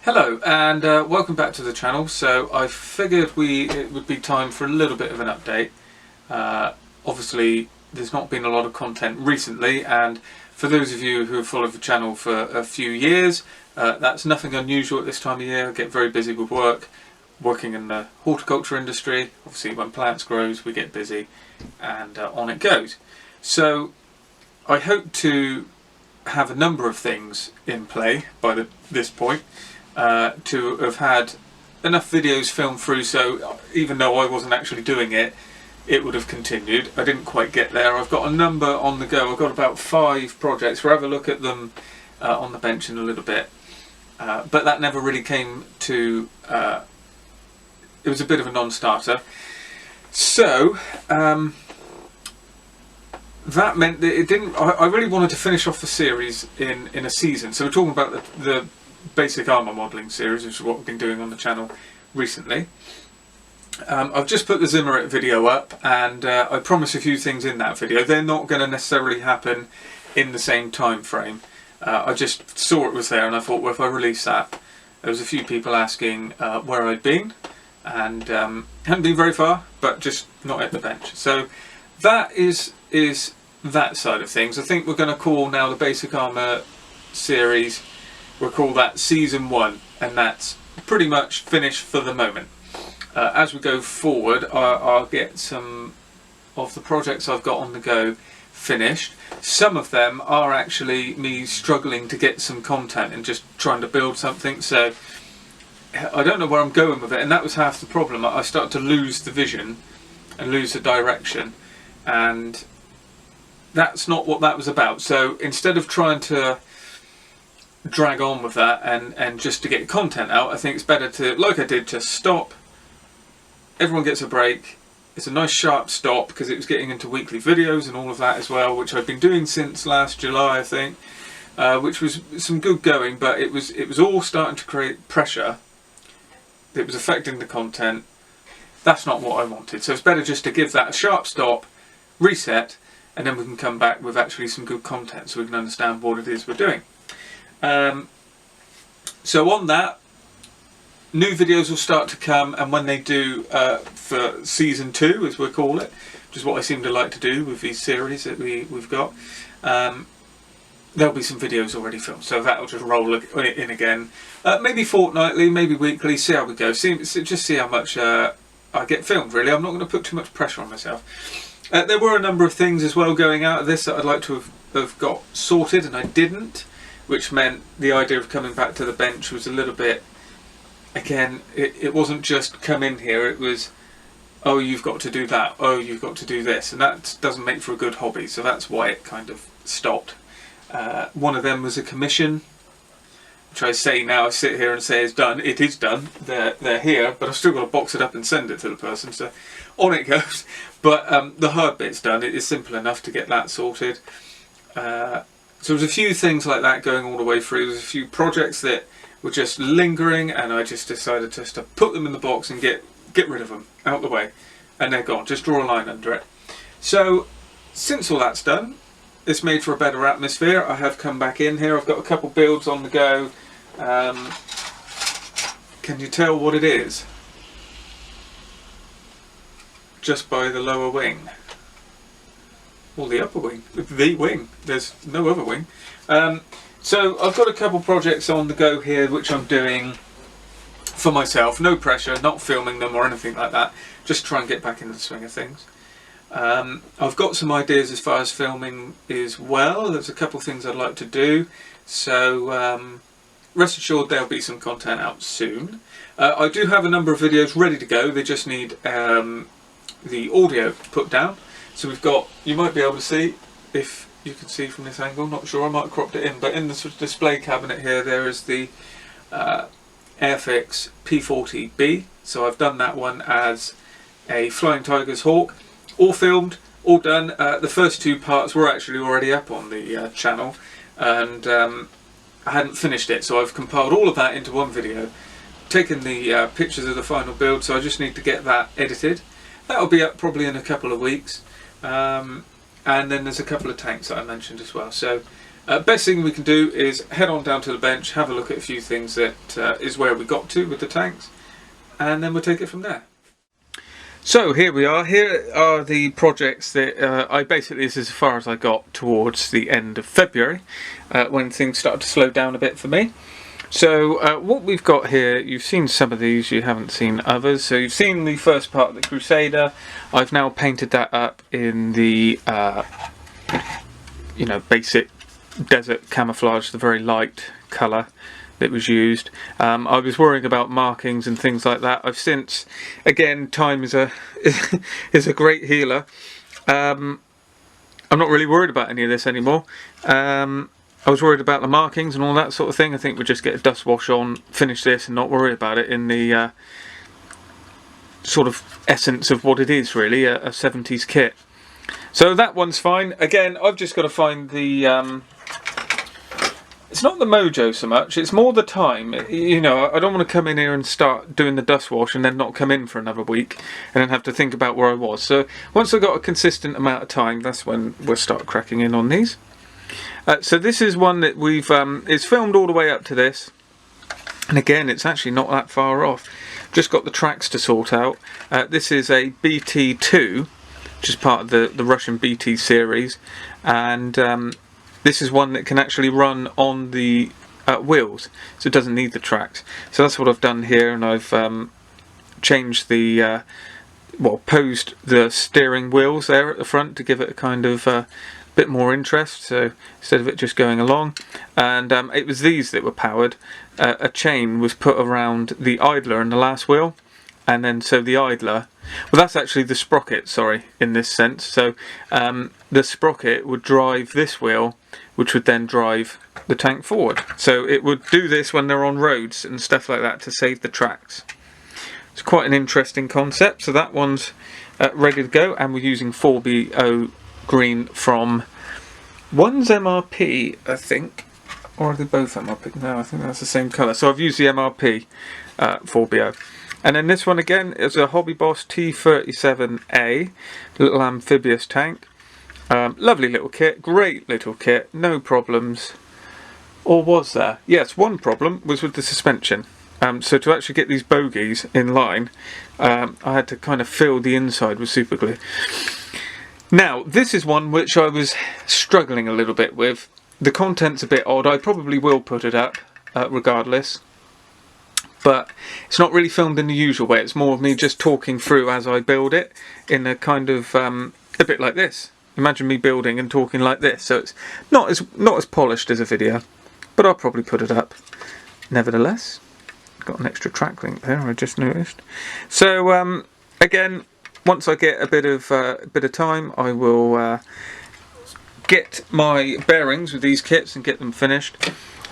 Hello and welcome back to the channel. So I figured it would be time for a little bit of an update. Obviously there's not been a lot of content recently, and for those of you who have followed the channel for a few years, that's nothing unusual at this time of year. I get very busy with working in the horticulture industry. Obviously when plants grow we get busy, and on it goes. So I hope to have a number of things in play by this point. To have had enough videos filmed through, so even though I wasn't actually doing it, it would have continued. I didn't quite get there. I've got a number on the go. I've got about 5 projects. We'll have a look at them on the bench in a little bit, but that never really came to it was a bit of a non-starter. So that meant that it didn't. I really wanted to finish off the series in a season. So we're talking about the basic armour modelling series, which is what we've been doing on the channel recently. I've just put the Zimmerit video up, and I promise a few things in that video. They're not going to necessarily happen in the same time frame. I just saw it was there and I thought, well, if I release that, there was a few people asking where I'd been, and hadn't been very far, but just not at the bench. So that is that side of things. I think we're going to call now the basic armour series, we'll call that season 1, and that's pretty much finished for the moment. As we go forward, I'll get some of the projects I've got on the go finished. Some of them are actually me struggling to get some content and just trying to build something, so I don't know where I'm going with it, and that was half the problem. I start to lose the vision and lose the direction, and that's not what that was about. So instead of trying to drag on with that and just to get content out, I think it's better to, like I did, just stop. Everyone gets a break. It's a nice sharp stop, because it was getting into weekly videos and all of that as well, which I've been doing since last July, I think, which was some good going, but it was all starting to create pressure. It was affecting the content. That's not what I wanted. So it's better just to give that a sharp stop, reset, and then we can come back with actually some good content so we can understand what it is we're doing. So on that, new videos will start to come, and when they do, for season 2 as we'll call it, which is what I seem to like to do with these series that we've got, there'll be some videos already filmed, so that'll just roll in again, maybe fortnightly, maybe weekly, see how we go, just see how much I get filmed. Really, I'm not going to put too much pressure on myself. There were a number of things as well going out of this that I'd like to have got sorted, and I didn't, which meant the idea of coming back to the bench was a little bit, again, it wasn't just come in here, it was, oh, you've got to do that, oh, you've got to do this, and that doesn't make for a good hobby, so that's why it kind of stopped. One of them was a commission, which I say now, I sit here and say it's done. It is done, they're here, but I've still got to box it up and send it to the person, so on it goes. But the hard bit's done. It is simple enough to get that sorted. So there's a few things like that going all the way through. There's a few projects that were just lingering, and I just decided just to put them in the box and get rid of them out of the way, and they're gone. Just draw a line under it. So since all that's done, it's made for a better atmosphere. I have come back in here. I've got a couple builds on the go. Can you tell what it is? Just by the lower wing. Or the upper wing. The wing. There's no other wing. So I've got a couple projects on the go here which I'm doing for myself. No pressure, not filming them or anything like that. Just try and get back into the swing of things. I've got some ideas as far as filming as well. There's a couple of things I'd like to do. So rest assured there'll be some content out soon. I do have a number of videos ready to go. They just need the audio put down. So we've got, you might be able to see, if you can see from this angle, not sure, I might have cropped it in, but in the display cabinet here there is the Airfix P40B. So I've done that one as a Flying Tigers Hawk, all filmed, all done. The first 2 parts were actually already up on the channel, and I hadn't finished it, so I've compiled all of that into one video, taken the pictures of the final build, so I just need to get that edited. That'll be up probably in a couple of weeks. And then there's a couple of tanks that I mentioned as well. So Best thing we can do is head on down to the bench, have a look at a few things that is where we got to with the tanks, and then we'll take it from there. So here we are. Here are the projects that I basically, this is as far as I got towards the end of February, when things started to slow down a bit for me. So what we've got here, you've seen some of these, you haven't seen others. So you've seen the first part of the Crusader. I've now painted that up in the basic desert camouflage, the very light colour that was used. I was worrying about markings and things like that. I've since, again, time is a is a great healer. I'm not really worried about any of this anymore. I was worried about the markings and all that sort of thing. I think we'll just get a dust wash on, finish this, and not worry about it in the sort of essence of what it is, really, a 70s kit. So that one's fine. Again, I've just got to find the... it's not the mojo so much, it's more the time. You know, I don't want to come in here and start doing the dust wash and then not come in for another week and then have to think about where I was. So once I've got a consistent amount of time, that's when we'll start cracking in on these. So this is one that we've it's filmed all the way up to this, and again it's actually not that far off. Just got the tracks to sort out. This is a BT2, which is part of the Russian BT series, and this is one that can actually run on the wheels, so it doesn't need the tracks. So that's what I've done here, and I've changed the posed the steering wheels there at the front to give it a kind of bit more interest, so instead of it just going along. And it was these that were powered. A chain was put around the idler and the last wheel, and then so the idler, well, that's actually the sprocket, sorry, in this sense. So the sprocket would drive this wheel, which would then drive the tank forward. So it would do this when they're on roads and stuff like that to save the tracks. It's quite an interesting concept. So that one's ready to go, and we're using 4BO green from, one's MRP, I think, or are they both MRP? No, I think that's the same colour. So I've used the MRP 4BO. And then this one again is a Hobby Boss T37A, little amphibious tank. Lovely little kit, great little kit, no problems. Or was there? Yes, one problem was with the suspension. So to actually get these bogies in line, I had to kind of fill the inside with super glue. Now, this is one which I was struggling a little bit with. The content's a bit odd. I probably will put it up regardless. But it's not really filmed in the usual way. It's more of me just talking through as I build it in a kind of a bit like this. Imagine me building and talking like this. So it's not as polished as a video, but I'll probably put it up nevertheless. Got an extra track link there, I just noticed. So again, once I get a bit of time, I will get my bearings with these kits and get them finished.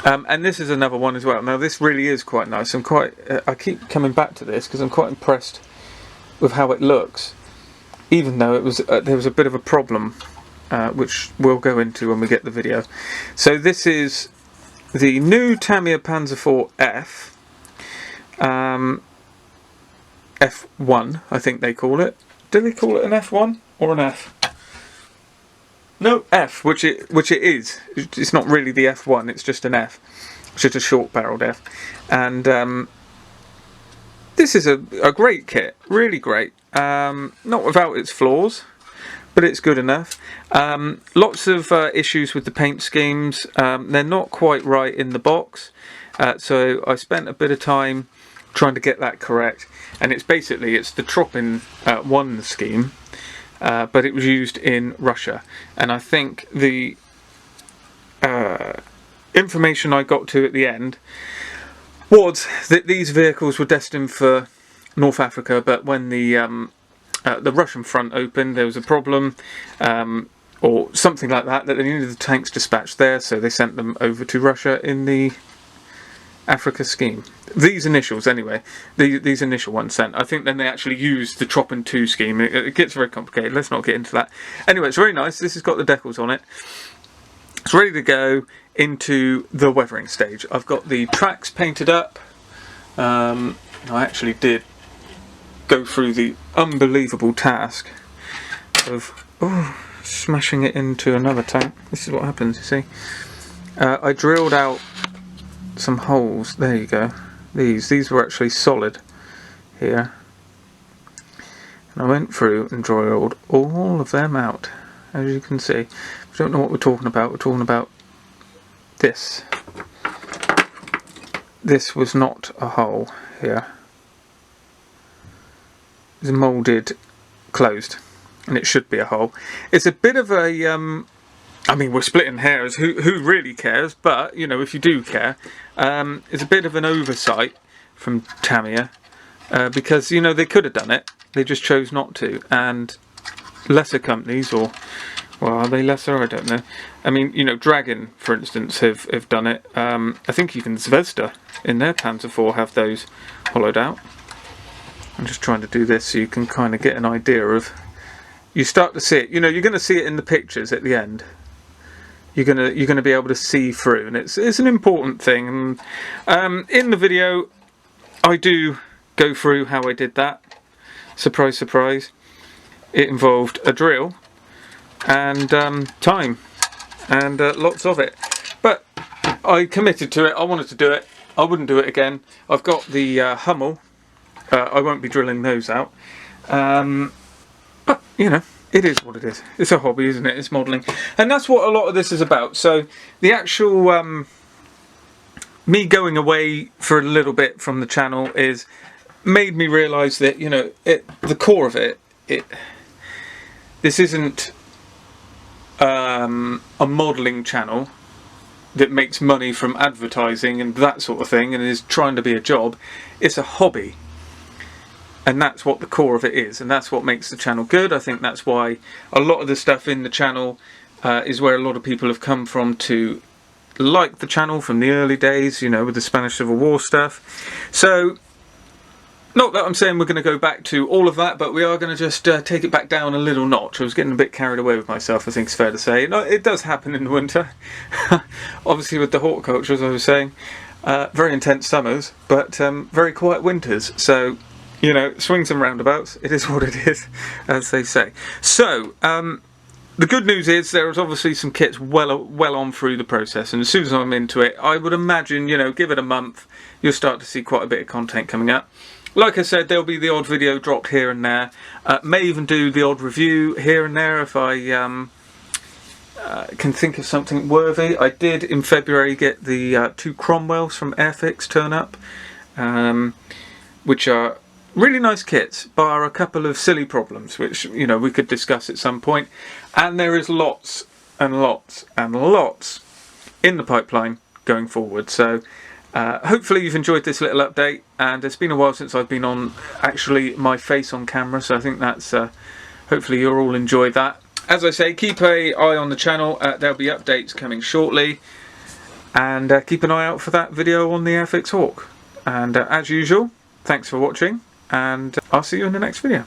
And this is another one as well. Now this really is quite nice. I keep coming back to this because I'm quite impressed with how it looks, even though it was there was a bit of a problem, which we'll go into when we get the video. So this is the new Tamiya Panzer IV F. F1, I think they call it. Do they call it an F1 or an F? No, F, which it is. It's not really the F1, it's just an F. It's just a short-barreled F. And this is a great kit, really great. Not without its flaws, but it's good enough. Lots of issues with the paint schemes. They're not quite right in the box. So I spent a bit of time trying to get that correct. And it's the Tropin 1 scheme. But it was used in Russia, and I think the information I got to at the end was that these vehicles were destined for North Africa, but when the Russian front opened, there was a problem, or something like that, that they needed the tanks dispatched there, so they sent them over to Russia in the Africa scheme. These initials anyway, these initial ones sent. I think then they actually used the Tropin 2 scheme. It gets very complicated, let's not get into that. Anyway, it's very nice. This has got the decals on it. It's ready to go into the weathering stage. I've got the tracks painted up. I actually did go through the unbelievable task of smashing it into another tank. This is what happens, you see. I drilled out some holes. There you go. These were actually solid here. And I went through and drilled all of them out. As you can see. If you don't know what we're talking about this. This was not a hole here. It's moulded closed. And it should be a hole. It's a bit of a I mean, we're splitting hairs. Who really cares? But you know, if you do care, it's a bit of an oversight from Tamiya because you know they could have done it. They just chose not to. And lesser companies, or well, are they lesser? I don't know. I mean, you know, Dragon, for instance, have done it. I think even Zvezda in their Panzer IV have those hollowed out. I'm just trying to do this so you can kind of get an idea of. You start to see it. You know, you're going to see it in the pictures at the end. You're gonna be able to see through, and it's an important thing. And in the video, I do go through how I did that. Surprise, surprise! It involved a drill and time and lots of it. But I committed to it. I wanted to do it. I wouldn't do it again. I've got the Hummel. I won't be drilling those out. But you know. It is what it is. It's a hobby, isn't it? It's modelling. And that's what a lot of this is about. So the actual me going away for a little bit from the channel is made me realise that, you know, the core of it, this isn't a modelling channel that makes money from advertising and that sort of thing and is trying to be a job. It's a hobby. And that's what the core of it is, and that's what makes the channel good. I think that's why a lot of the stuff in the channel is where a lot of people have come from to like the channel from the early days, you know, with the Spanish Civil War stuff. So, not that I'm saying we're going to go back to all of that, but we are going to just take it back down a little notch. I was getting a bit carried away with myself, I think it's fair to say. No, it does happen in the winter. Obviously with the horticulture, as I was saying, very intense summers, but very quiet winters. So, you know, swings and roundabouts, it is what it is, as they say. So, the good news is there is obviously some kits well on through the process, and as soon as I'm into it, I would imagine, you know, give it a month, you'll start to see quite a bit of content coming up. Like I said, there'll be the odd video dropped here and there. May even do the odd review here and there if I can think of something worthy. I did in February get the 2 Cromwells from Airfix turn up, which are really nice kits, bar a couple of silly problems, which, you know, we could discuss at some point. And there is lots and lots and lots in the pipeline going forward. So hopefully you've enjoyed this little update. And it's been a while since I've been on actually my face on camera, so I think that's hopefully you'll all enjoy that. As I say, keep an eye on the channel. There'll be updates coming shortly. And keep an eye out for that video on the Airfix Hawk. And as usual, thanks for watching. And I'll see you in the next video.